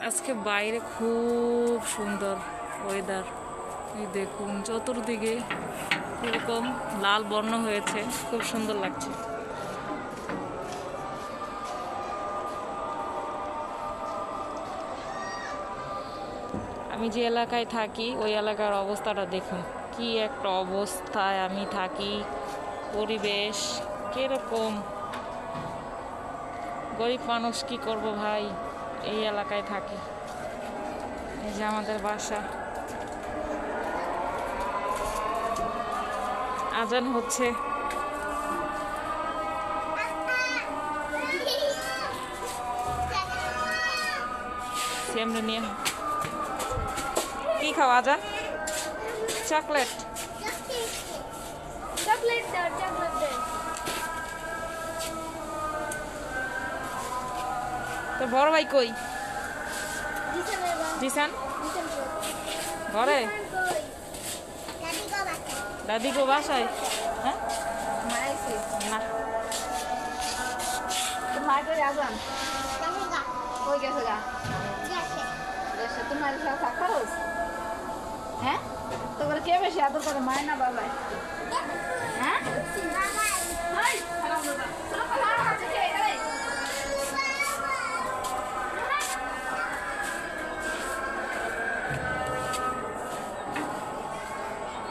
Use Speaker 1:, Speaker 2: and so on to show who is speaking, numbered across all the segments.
Speaker 1: আজকে বাইরে খুব সুন্দর ওয়েদার। এই দেখুন চতুর্দিকে এরকম লাল বর্ণ হয়েছে, খুব সুন্দর লাগছে। আমি যে এলাকায় থাকি ওই এলাকার অবস্থাটা দেখুন, কি একটা অবস্থায় আমি থাকি। পরিবেশ কিরকম, গরিব মানুষ কি করব ভাই, এই এলাকায় থাকি। এই যে আমাদের বাসা, আজান হচ্ছে। সেমনে নিয়ে কি খাও আজান? চকলেট।
Speaker 2: চকলেট দাও, চকলেট দাও।
Speaker 1: তোর বড় ভাই কই?
Speaker 2: জিসানের বাবা,
Speaker 1: জিসান
Speaker 2: জিসান কই?
Speaker 1: ঘরে?
Speaker 2: জিসান কই? দাদি গো বাচ্চা।
Speaker 1: দাদি গো বাসায়? হ্যাঁ
Speaker 2: মাইছে।
Speaker 1: না,
Speaker 2: তোর মা কই আজান? দাদি গা। কই গেছে গা? গেছে। গেছে, তোমার সাথে থাকোস? হ্যাঁ? তোর কে বেশি আদর করে, মায় না বাবাই? হ্যাঁ? বাবাই। হাই, হারাম দাদা। চলো পালা আছে কে এখানে?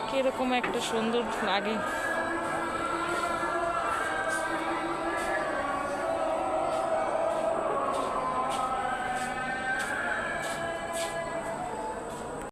Speaker 1: কিরকম একটা সুন্দর লাগে।